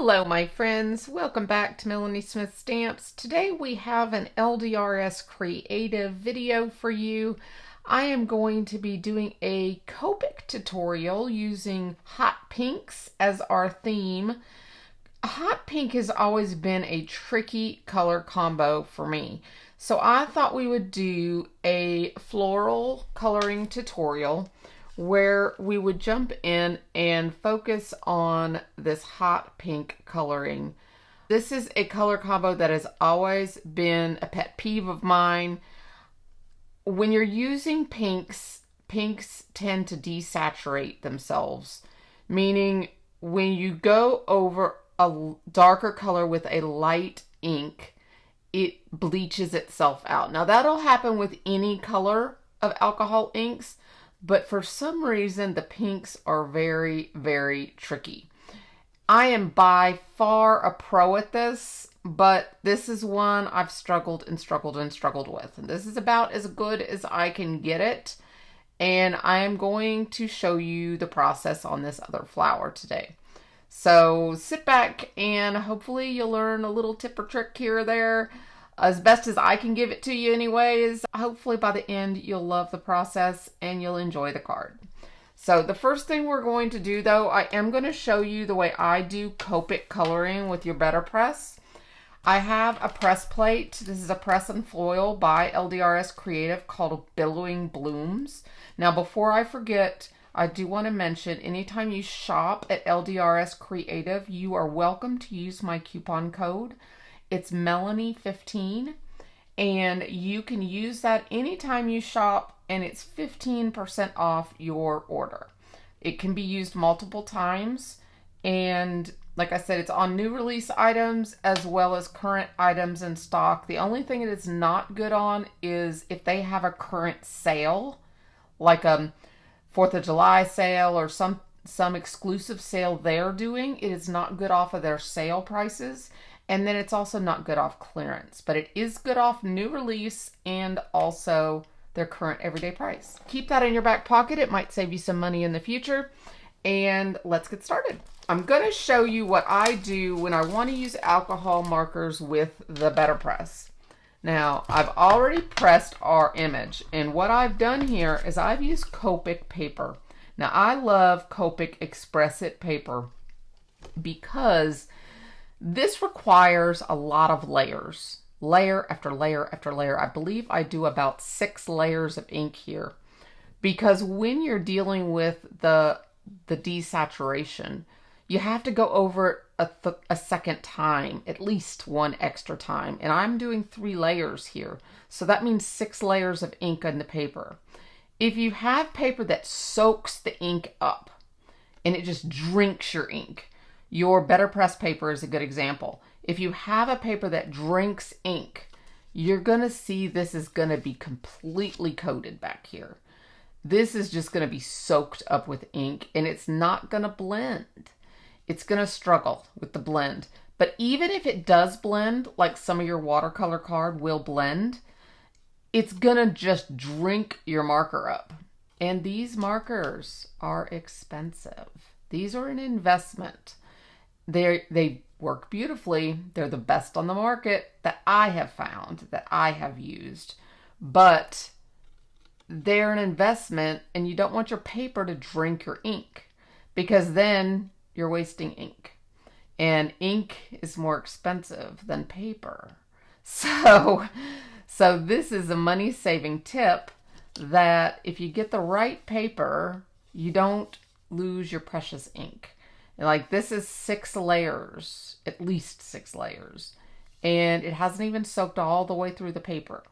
Hello my friends, welcome back to Melanie Smith Stamps. Today we have an LDRS Creative video for you. I am going to be doing a Copic tutorial using hot pinks as our theme. Hot pink has always been a tricky color combo for me. So I thought we would do a floral coloring tutorial where we would jump in and focus on this hot pink coloring. This is a color combo that has always been a pet peeve of mine. When you're using pinks, pinks tend to desaturate themselves, meaning when you go over a darker color with a light ink, it bleaches itself out. Now that'll happen with any color of alcohol inks, but for some reason the pinks are very, very tricky. I am by far a pro at this, but this is one I've struggled with. And this is about as good as I can get it. And I am going to show you the process on this other flower today. So sit back and hopefully you'll learn a little tip or trick here or there. As best as I can give it to you anyways. Hopefully by the end you'll love the process and you'll enjoy the card. So the first thing we're going to do though, I am going to show you the way I do Copic coloring with your BetterPress. I have a press plate. This is a press and foil by LDRS Creative called Billowing Blooms. Now before I forget, I do want to mention anytime you shop at LDRS Creative, you are welcome to use my coupon code. It's Melanie15, and you can use that anytime you shop, and it's 15% off your order. It can be used multiple times, and like I said, it's on new release items as well as current items in stock. The only thing it is not good on is if they have a current sale, like a 4th of July sale or some exclusive sale they're doing. It is not good off of their sale prices. And then it's also not good off clearance, but it is good off new release and also their current everyday price. Keep that in your back pocket. It might save you some money in the future. And let's get started. I'm going to show you what I do when I want to use alcohol markers with the BetterPress. Now, I've already pressed our image, and what I've done here is I've used Copic paper. Now, I love Copic Express It paper because this requires a lot of layers, layer after layer after layer. I believe I do about 6 layers of ink here, because when you're dealing with the desaturation, you have to go over a second time, at least one extra time. And I'm doing 3 layers here. So that means 6 layers of ink on the paper. If you have paper that soaks the ink up and it just drinks your ink, your BetterPress paper is a good example. If you have a paper that drinks ink, you're going to see this is going to be completely coated back here. This is just going to be soaked up with ink and it's not going to blend. It's going to struggle with the blend. But even if it does blend, like some of your watercolor card will blend, it's going to just drink your marker up. And these markers are expensive. These are an investment. They work beautifully. They're the best on the market that I have found, that I have used. But they're an investment, and you don't want your paper to drink your ink, because then you're wasting ink. And ink is more expensive than paper. So this is a money-saving tip that if you get the right paper, you don't lose your precious ink. Like this is 6 layers, at least 6 layers, and it hasn't even soaked all the way through the paper.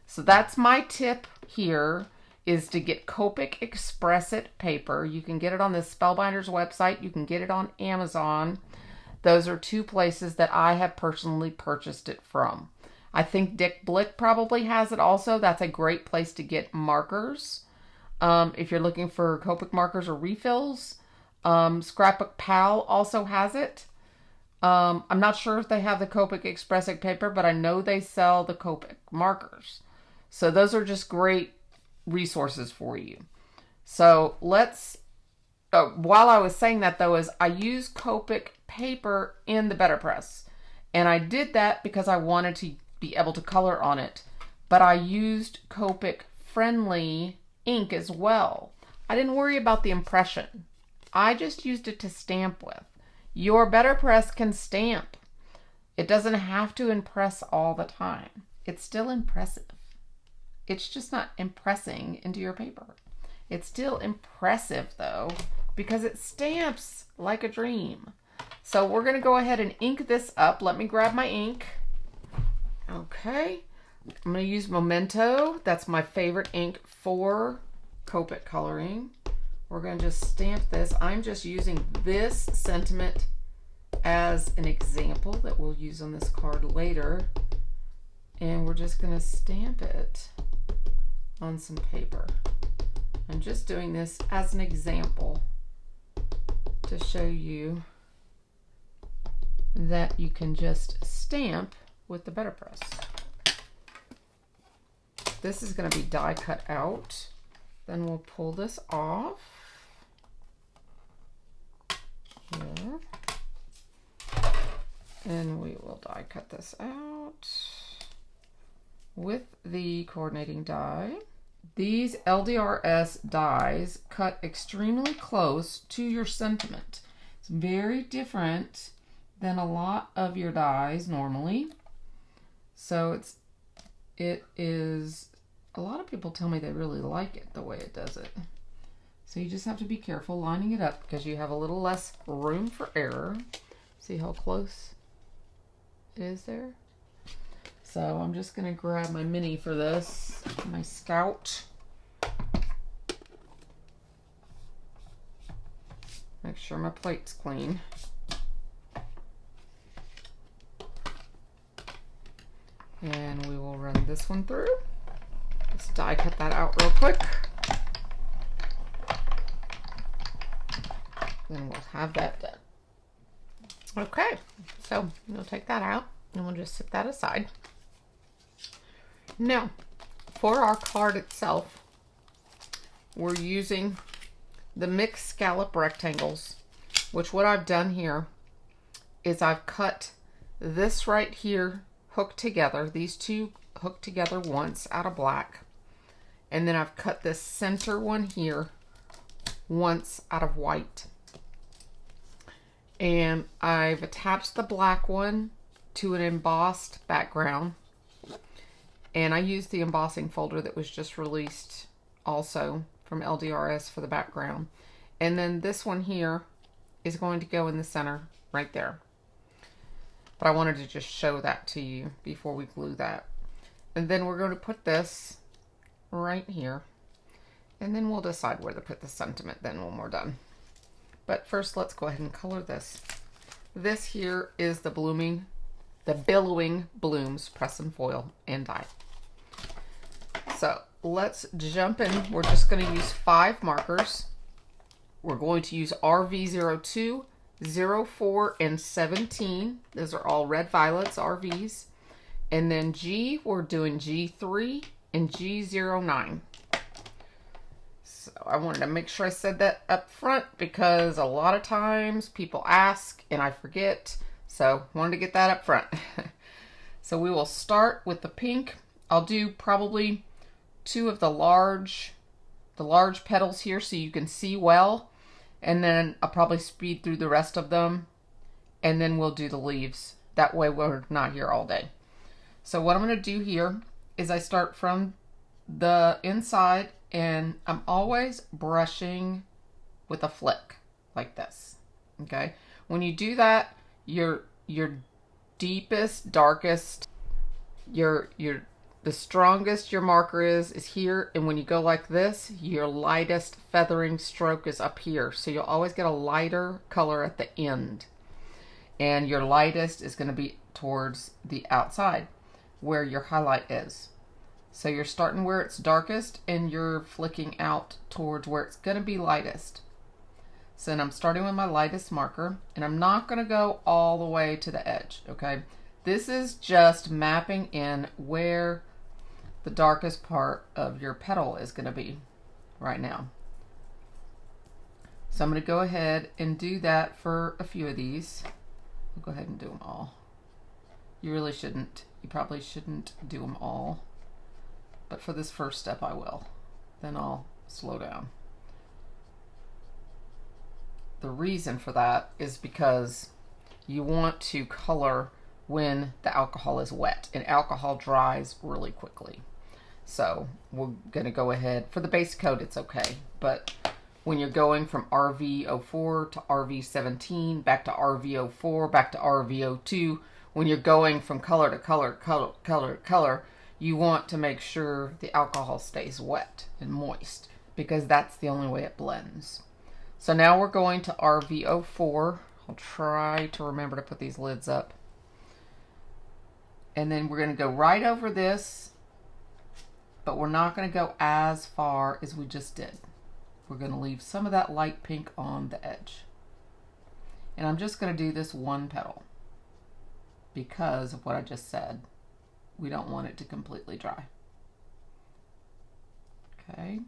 So that's my tip here, is to get Copic Express It paper. You can get it on the Spellbinders website. You can get it on Amazon. Those are 2 places that I have personally purchased it from. I think Dick Blick probably has it also. That's a great place to get markers. If you're looking for Copic markers or refills. ScrapbookPal also has it. I'm not sure if they have the Copic Express It paper, but I know they sell the Copic markers. So those are just great resources for you. So let's, while I was saying that though, is I use Copic paper in the BetterPress. And I did that because I wanted to be able to color on it. But I used Copic friendly ink as well. I didn't worry about the impression. I just used it to stamp with. Your BetterPress can stamp. It doesn't have to impress all the time. It's still impressive. It's just not impressing into your paper. It's still impressive though, because it stamps like a dream. So we're gonna go ahead and ink this up. Let me grab my ink. Okay, I'm gonna use Memento. That's my favorite ink for Copic coloring. We're gonna just stamp this. I'm just using this sentiment as an example that we'll use on this card later. And we're just gonna stamp it on some paper. I'm just doing this as an example to show you that you can just stamp with the BetterPress. This is going to be die cut out. Then we'll pull this off here. And we will die cut this out with the coordinating die. These LDRS dies cut extremely close to your sentiment. It's very different than a lot of your dies normally. So it is, a lot of people tell me they really like it the way it does it. So you just have to be careful lining it up because you have a little less room for error. See how close it is there? So I'm just going to grab my mini for this, my Scout. Make sure my plate's clean. And we will run this one through. Let's die cut that out real quick. Then we'll have that done. Okay, so we'll take that out and we'll just set that aside. Now, for our card itself, we're using the mixed scallop rectangles, which what I've done here is I've cut this right here hooked together, these two hooked together once out of black, and then I've cut this center one here once out of white. And I've attached the black one to an embossed background. And I used the embossing folder that was just released also from LDRS for the background. And then this one here is going to go in the center right there. But I wanted to just show that to you before we glue that. And then we're going to put this right here. And then we'll decide where to put the sentiment then when we're done. But first let's go ahead and color this. This here is the Billowing Blooms press and foil and die. So let's jump in. We're just going to use 5 markers. We're going to use RV02, 04, and 17. Those are all red violets, RVs. And then G, we're doing G3 and G09. So I wanted to make sure I said that up front because a lot of times people ask and I forget. So wanted to get that up front. So we will start with the pink. I'll do probably 2 of the large petals here so you can see well. And then I'll probably speed through the rest of them. And then we'll do the leaves. That way we're not here all day. So what I'm going to do here is I start from the inside and I'm always brushing with a flick like this. Okay. When you do that, your deepest, darkest, the strongest your marker is here, and when you go like this, your lightest feathering stroke is up here. So you'll always get a lighter color at the end. And your lightest is going to be towards the outside where your highlight is. So you're starting where it's darkest and you're flicking out towards where it's going to be lightest. So then I'm starting with my lightest marker, and I'm not going to go all the way to the edge, okay? This is just mapping in where the darkest part of your petal is going to be right now. So I'm going to go ahead and do that for a few of these. I'll go ahead and do them all. You really shouldn't. You probably shouldn't do them all. But for this first step, I will. Then I'll slow down. The reason for that is because you want to color when the alcohol is wet, and alcohol dries really quickly. So we're going to go ahead. For the base coat, it's okay. But when you're going from RV04 to RV17, back to RV04, back to RV02, when you're going from color to color, you want to make sure the alcohol stays wet and moist, because that's the only way it blends. So now we're going to RV04. I'll try to remember to put these lids up. And then we're going to go right over this, but we're not going to go as far as we just did. We're going to leave some of that light pink on the edge. And I'm just going to do this one petal because of what I just said. We don't want it to completely dry. Okay.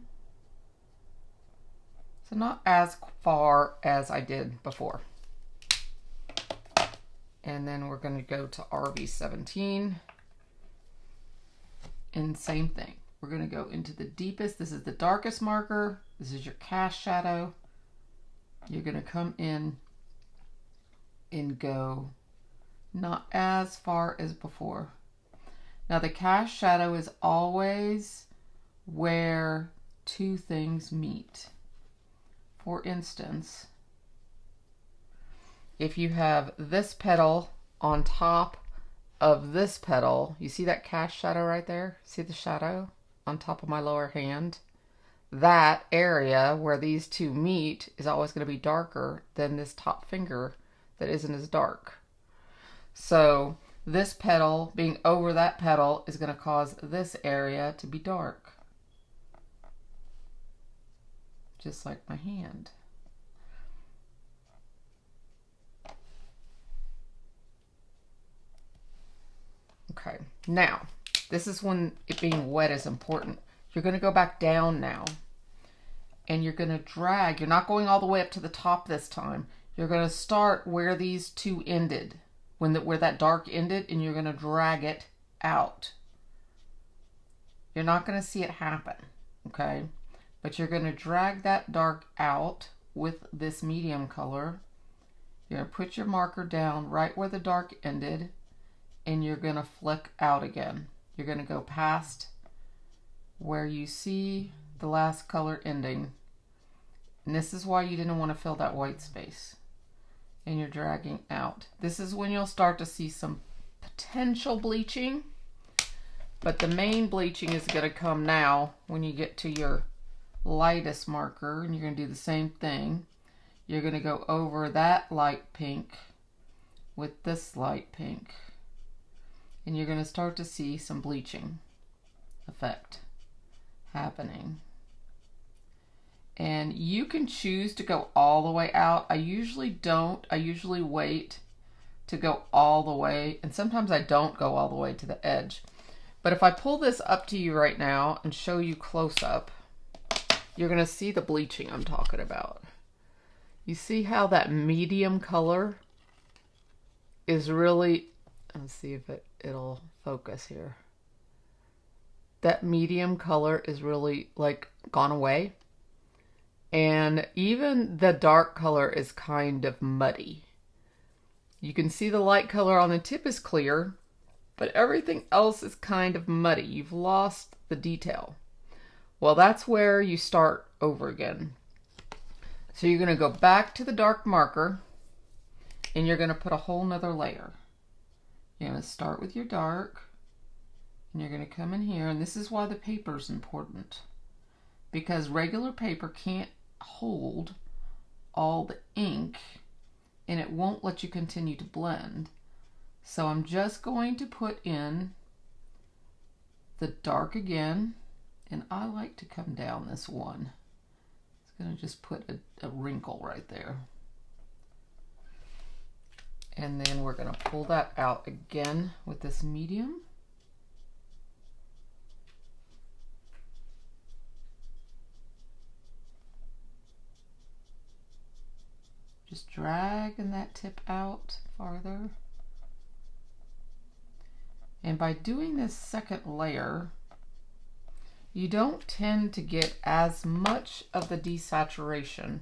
So not as far as I did before. And then we're going to go to RV17. And same thing. We're going to go into the deepest. This is the darkest marker. This is your cast shadow. You're going to come in and go not as far as before. Now the cast shadow is always where two things meet. For instance, if you have this petal on top of this petal, you see that cast shadow right there? See the shadow on top of my lower hand? That area where these two meet is always going to be darker than this top finger that isn't as dark. So this petal being over that petal is going to cause this area to be dark. Just like my hand. Okay, now, this is when it being wet is important. You're going to go back down now, and you're going to drag. You're not going all the way up to the top this time. You're going to start where these two ended, where that dark ended, and you're going to drag it out. You're not going to see it happen, okay? But you're going to drag that dark out with this medium color. You're going to put your marker down right where the dark ended, and you're going to flick out again. You're going to go past where you see the last color ending. And this is why you didn't want to fill that white space. And you're dragging out. This is when you'll start to see some potential bleaching. But the main bleaching is going to come now when you get to your lightest marker. And you're going to do the same thing. You're going to go over that light pink with this light pink. And you're going to start to see some bleaching effect happening. And you can choose to go all the way out. I usually don't. I usually wait to go all the way. And sometimes I don't go all the way to the edge. But if I pull this up to you right now and show you close up, you're going to see the bleaching I'm talking about. You see how that medium color is really... Let's see if it'll focus here. That medium color is really like gone away. And even the dark color is kind of muddy. You can see the light color on the tip is clear, but everything else is kind of muddy. You've lost the detail. Well, that's where you start over again. So you're going to go back to the dark marker and you're going to put a whole nother layer. You're going to start with your dark, and you're going to come in here, and this is why the paper is important, because regular paper can't hold all the ink, and it won't let you continue to blend. So I'm just going to put in the dark again, and I like to come down this one. It's going to just put a wrinkle right there. And then we're going to pull that out again with this medium. just dragging that tip out farther. And by doing this second layer, you don't tend to get as much of the desaturation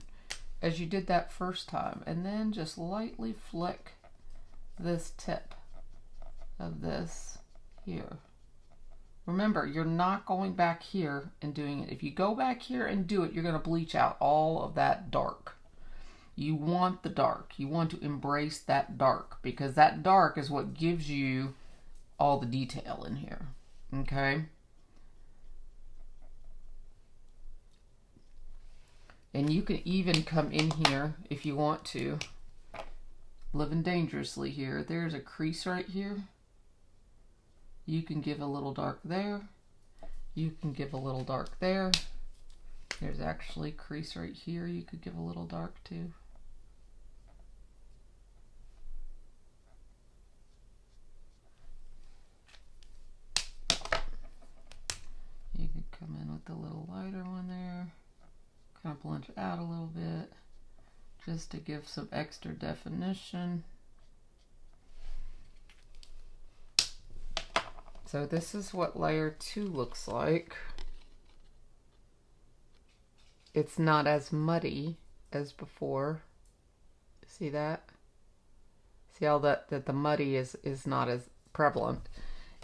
as you did that first time. And then just lightly flick this tip of this here. Remember, you're not going back here and doing it. If you go back here and do it, you're going to bleach out all of that dark. You want the dark. You want to embrace that dark, because that dark is what gives you all the detail in here. Okay? And you can even come in here if you want to. Living dangerously here. There's a crease right here. You can give a little dark there. You can give a little dark there. There's actually a crease right here. You could give a little dark too. You could come in with a little lighter one there. Kind of blend it out a little bit just to give some extra definition. So this is what layer 2 looks like. It's not as muddy as before. See that? See how that the muddy is not as prevalent.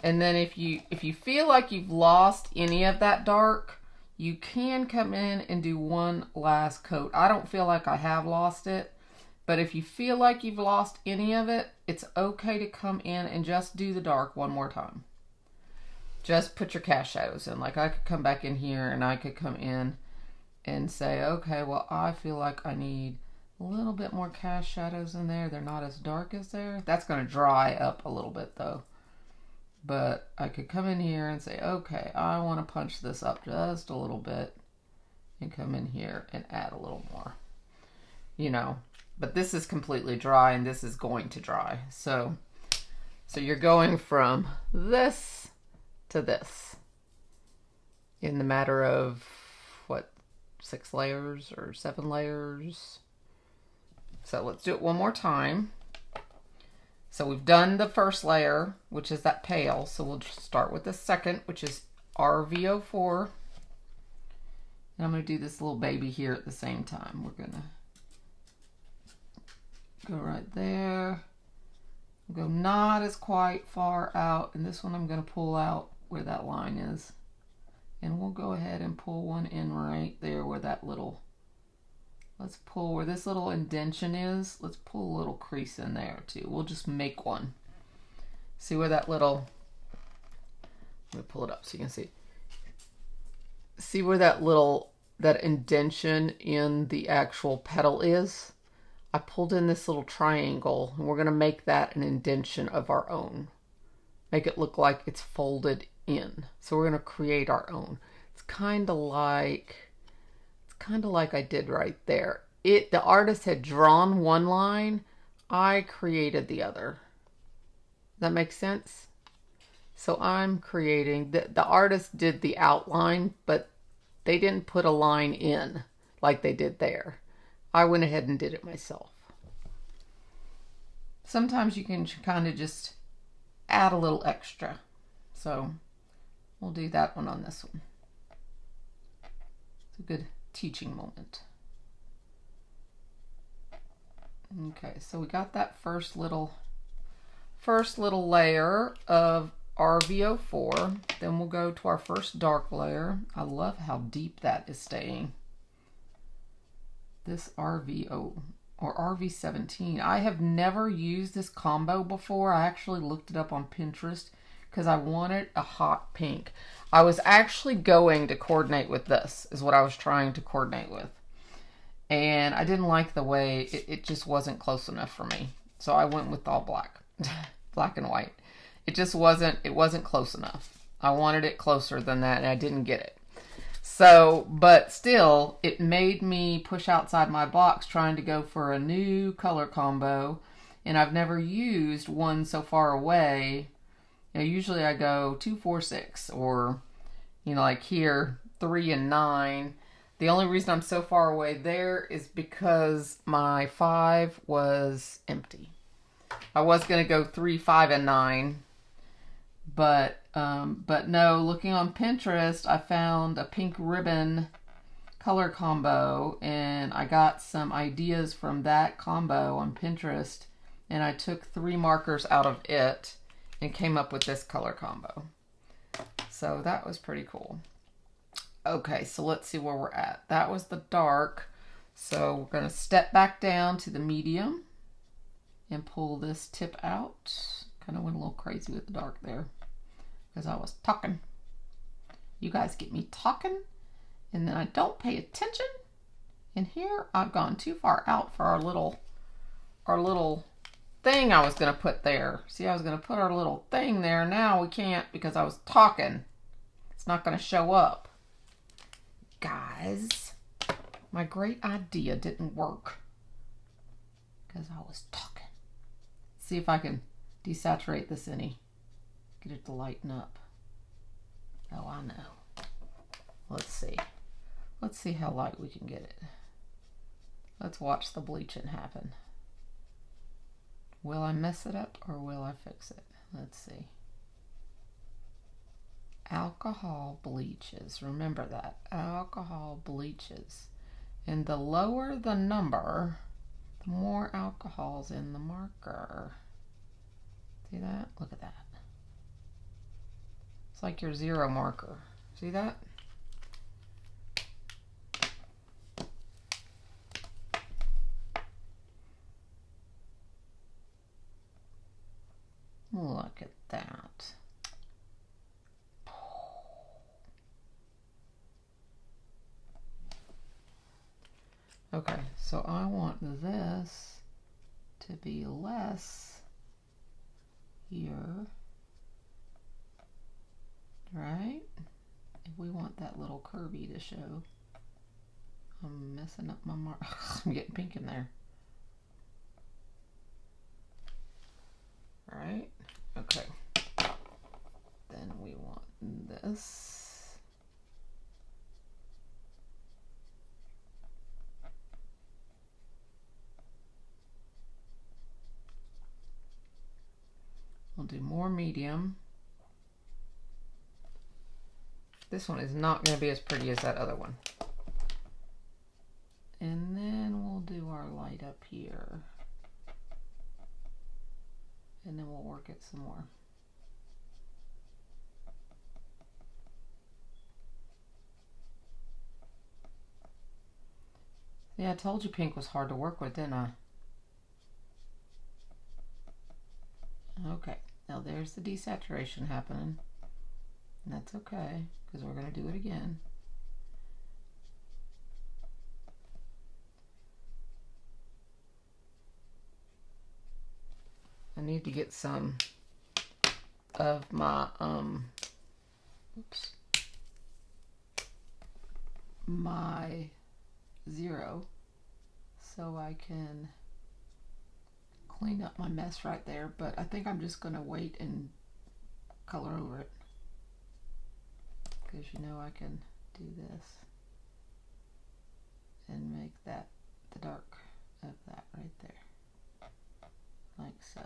And then if you feel like you've lost any of that dark, you can come in and do one last coat. I don't feel like I have lost it, but if you feel like you've lost any of it, it's okay to come in and just do the dark one more time. Just put your cast shadows in. Like I could come back in here and I could come in and say, okay, well, I feel like I need a little bit more cast shadows in there. They're not as dark as there. That's going to dry up a little bit though. But I could come in here and say, okay, I want to punch this up just a little bit and come in here and add a little more, you know, but this is completely dry and this is going to dry. So you're going from this to this in the matter of what, 6 layers or 7 layers. So let's do it one more time. So we've done the first layer, which is that pale. So we'll just start with the second, which is RV04. And I'm going to do this little baby here at the same time. We're going to go right there. We'll go not as quite far out. And this one I'm going to pull out where that line is. And we'll go ahead and pull one in right there where that little, let's pull where this little indentation is. Let's pull a little crease in there too. We'll just make one. See where that little, let me pull it up so you can see. See where that little, that indentation in the actual petal is? I pulled in this little triangle and we're going to make that an indentation of our own. Make it look like it's folded in. So we're going to create our own. It's kind of like I did right there. The artist had drawn one line, I created the other. That makes sense? So I'm creating, the artist did the outline, but they didn't put a line in like they did there. I went ahead and did it myself. Sometimes you can kind of just add a little extra. So we'll do that one on this one. It's a good teaching moment. Okay, so we got that first little layer of RV04. Then we'll go to our first dark layer. I love how deep that is staying. This RVO or RV17. I have never used this combo before. I actually looked it up on Pinterest because I wanted a hot pink. I was actually going to coordinate with this, is what I was trying to coordinate with. And I didn't like the way, it just wasn't close enough for me. So I went with all black, black and white. It just wasn't close enough. I wanted it closer than that and I didn't get it. So, but still, it made me push outside my box trying to go for a new color combo. And I've never used one so far away. You know, usually I go 2, 4, 6, or, you know, like here, 3 and 9. The only reason I'm so far away there is because my 5 was empty. I was going to go 3, 5, and 9. But no, looking on Pinterest, I found a pink ribbon color combo, and I got some ideas from that combo on Pinterest, and I took 3 markers out of it and came up with this color combo. So that was pretty cool. Okay, so let's see where we're at. That was the dark. So we're going to step back down to the medium and pull this tip out. Kind of went a little crazy with the dark there because I was talking. You guys get me talking and then I don't pay attention. And here I've gone too far out for our little thing I was going to put there. See, I was going to put our little thing there. Now we can't because I was talking. It's not going to show up. Guys, my great idea didn't work because I was talking. See if I can desaturate this any. Get it to lighten up. Oh, I know. Let's see. Let's see how light we can get it. Let's watch the bleaching happen. Will I mess it up or will I fix it? Let's see. Alcohol bleaches. Remember that. Alcohol bleaches. And the lower the number, the more alcohol's in the marker. See that? Look at that. It's like your 0 marker. See that? Look at that. Okay, so I want this to be less here, right? If we want that little curvy to show. I'm messing up my mark. I'm getting pink in there. All right, okay. Then we want this. We'll do more medium. This one is not going to be as pretty as that other one. And then we'll do our light up here. And then we'll work it some more. Yeah, I told you pink was hard to work with, didn't I? Okay, now there's the desaturation happening. And that's okay, because we're going to do it again. I need to get some of my, my 0 so I can clean up my mess right there, but I think I'm just going to wait and color over it because you know I can do this and make that the dark of that right there, like so.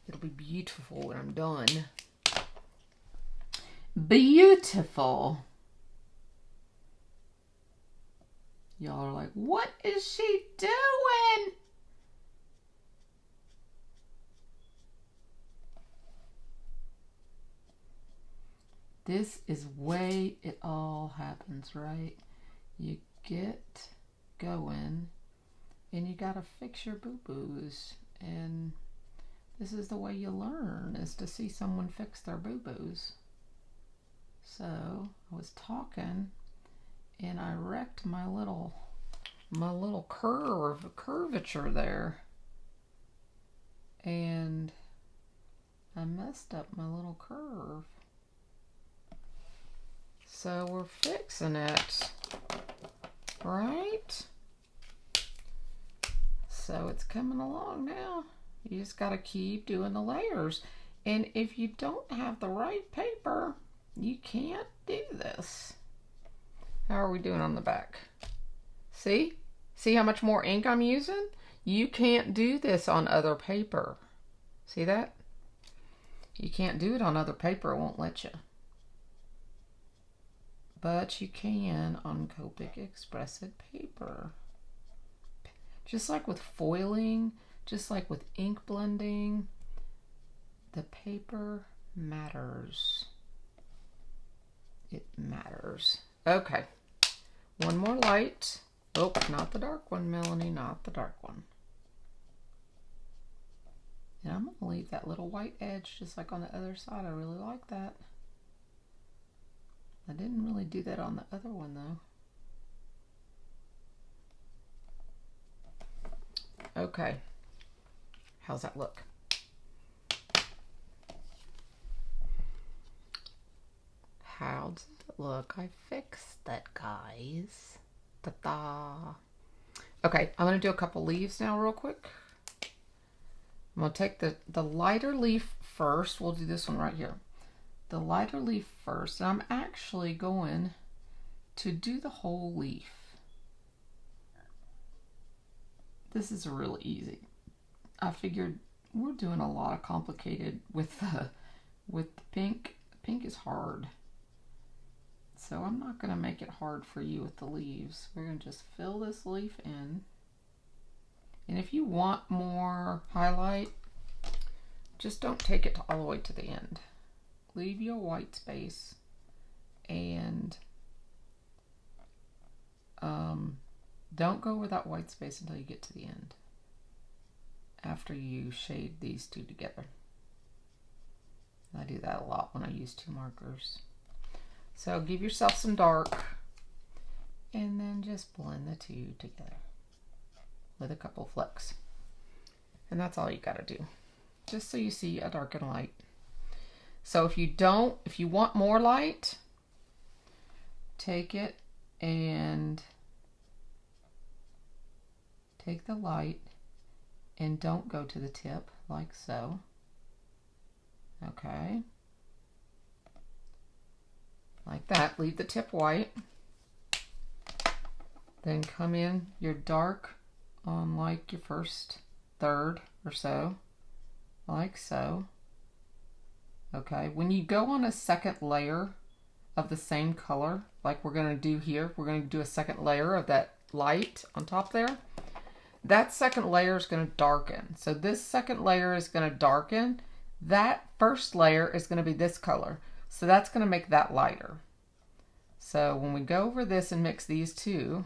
It'll be beautiful when I'm done. Beautiful. Y'all are like, what is she doing? This is way it all happens, right? You get going and you gotta fix your boo-boos, and this is the way you learn, is to see someone fix their boo-boos. So I was talking and I wrecked my little curvature there, and I messed up my little curve. So we're fixing it, right? So it's coming along now. You just got to keep doing the layers. And if you don't have the right paper, you can't do this. How are we doing on the back? See? See how much more ink I'm using? You can't do this on other paper. See that? You can't do it on other paper. It won't let you. But you can on Copic Expressive paper. Just like with foiling, just like with ink blending, the paper matters. It matters. Okay, one more light. Oh, not the dark one, Melanie, not the dark one. And I'm gonna leave that little white edge just like on the other side. I really like that. I didn't really do that on the other one though. Okay, how's that look? How does it look? I fixed that, guys. Ta-da. Okay, I'm gonna do a couple leaves now real quick. I'm gonna take the lighter leaf first. We'll do this one right here. The lighter leaf first, and I'm actually going to do the whole leaf. This is really easy. I figured we're doing a lot of complicated with the pink. Pink is hard. So I'm not going to make it hard for you with the leaves. We're going to just fill this leaf in. And if you want more highlight, just don't take it all the way to the end. Leave your white space and don't go over that white space until you get to the end, after you shade these two together. I do that a lot when I use two markers. So give yourself some dark and then just blend the two together with a couple flecks. And that's all you gotta do, just so you see a dark and light. So if you want more light, take it and take the light and don't go to the tip like so. Okay. Like that. Leave the tip white. Then come in your dark on like your first third or so. Like so. Okay. When you go on a second layer of the same color, like we're going to do here, we're going to do a second layer of that light on top there. That second layer is going to darken. So this second layer is going to darken. That first layer is going to be this color. So that's going to make that lighter. So when we go over this and mix these two,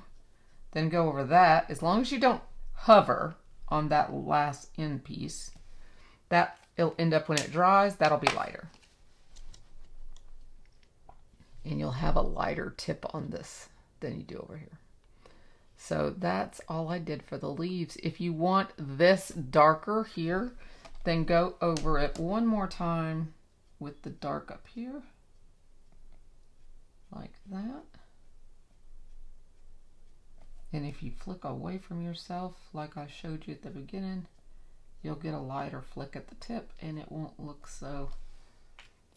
then go over that, as long as you don't hover on that last end piece, that it'll end up when it dries, that'll be lighter. And you'll have a lighter tip on this than you do over here. So that's all I did for the leaves. If you want this darker here, then go over it one more time with the dark up here. Like that. And if you flick away from yourself, like I showed you at the beginning, you'll get a lighter flick at the tip and it won't look so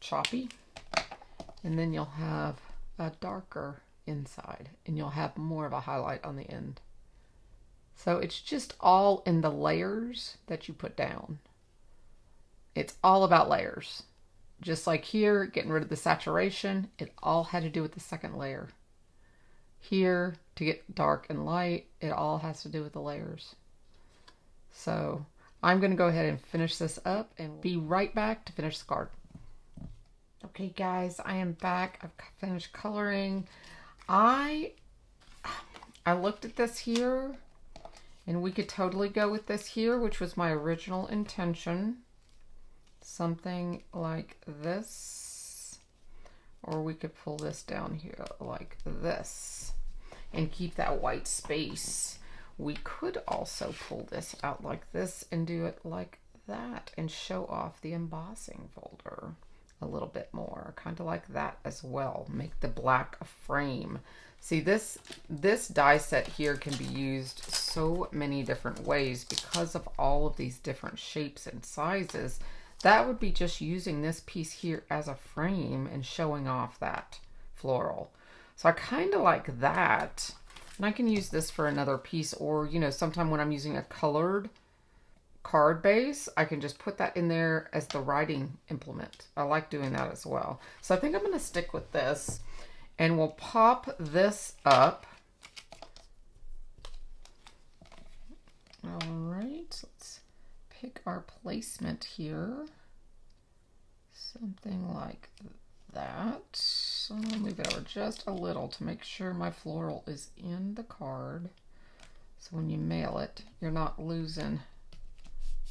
choppy. And then you'll have a darker inside and you'll have more of a highlight on the end. So it's just all in the layers that you put down. It's all about layers. Just like here, getting rid of the saturation, it all had to do with the second layer. Here, to get dark and light, it all has to do with the layers. So I'm going to go ahead and finish this up and be right back to finish the card. Okay guys, I am back. I've finished coloring. I looked at this here and we could totally go with this here, which was my original intention. Something like this, or we could pull this down here like this and keep that white space. We could also pull this out like this and do it like that and show off the embossing folder a little bit more, kind of like that as well. Make the black a frame. See, this die set here can be used so many different ways because of all of these different shapes and sizes. That would be just using this piece here as a frame and showing off that floral. So I kind of like that. And I can use this for another piece, or, you know, sometime when I'm using a colored card base, I can just put that in there as the writing implement. I like doing that as well. So I think I'm going to stick with this, and we'll pop this up. All right, let's pick our placement here. Something like that. So I'll move it over just a little to make sure my floral is in the card. So when you mail it, you're not losing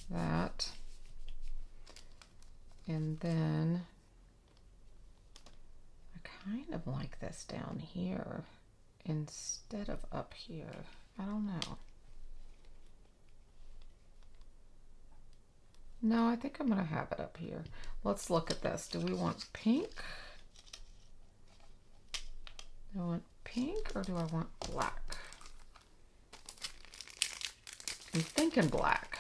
that. And then I kind of like this down here instead of up here. I don't know. No, I think I'm going to have it up here. Let's look at this. Do we want pink? Do I want pink or do I want black? I'm thinking black.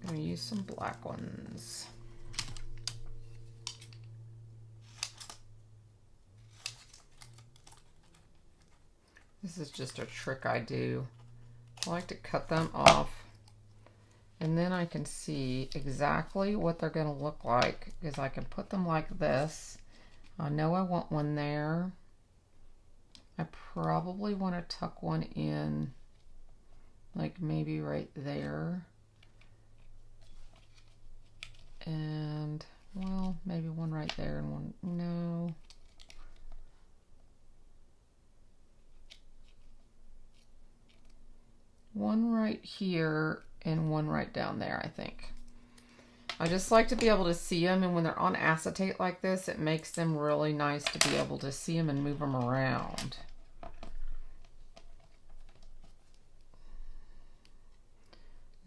I'm going to use some black ones. This is just a trick I do. I like to cut them off, and then I can see exactly what they're going to look like, because I can put them like this. I know I want one there. I probably want to tuck one in, like maybe right there. And, well, maybe one right there and one, no. One right here and one right down there, I think. I just like to be able to see them, and when they're on acetate like this, it makes them really nice to be able to see them and move them around.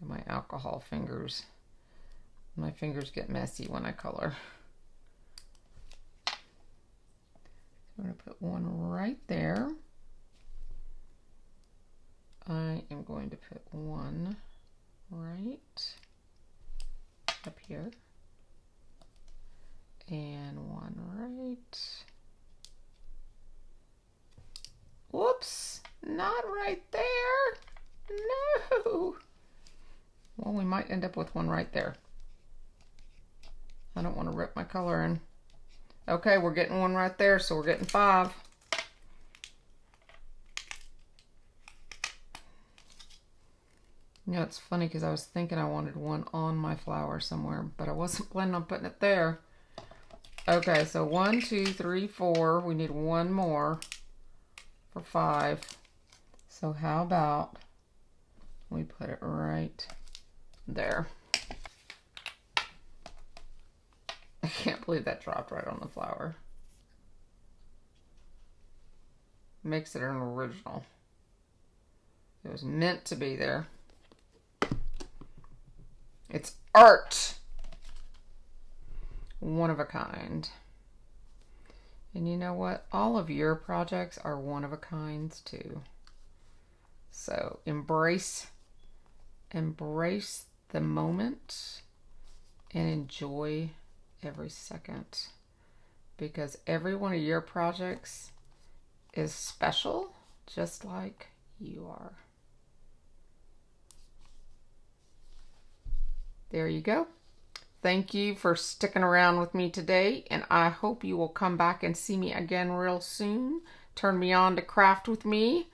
And my alcohol fingers. My fingers get messy when I color. I'm going to put one right there. I am going to put one right up here and one right. Whoops, not right there. No. Well, we might end up with one right there. I don't want to rip my color in. Okay, we're getting one right there, so we're getting 5. You know, it's funny because I was thinking I wanted one on my flower somewhere, but I wasn't planning on putting it there. Okay, so 1, 2, 3, 4. We need one more for 5. So how about we put it right there. I can't believe that dropped right on the flower. Makes it an original. It was meant to be there. It's art. One of a kind. And you know what? All of your projects are one of a kinds too. So embrace the moment and enjoy every second, because every one of your projects is special, just like you are. There you go. Thank you for sticking around with me today, and I hope you will come back and see me again real soon. Turn me on to craft with me,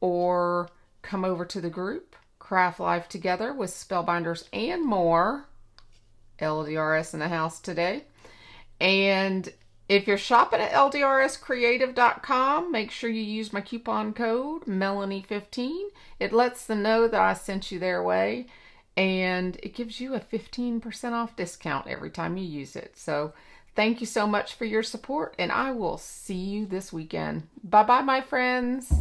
or come over to the group, Craft Life Together with Spellbinders and more. LDRS in the house today. And if you're shopping at LDRScreative.com, make sure you use my coupon code Melanie15. It lets them know that I sent you their way, and it gives you a 15% off discount every time you use it. So thank you so much for your support, and I will see you this weekend. Bye bye, my friends.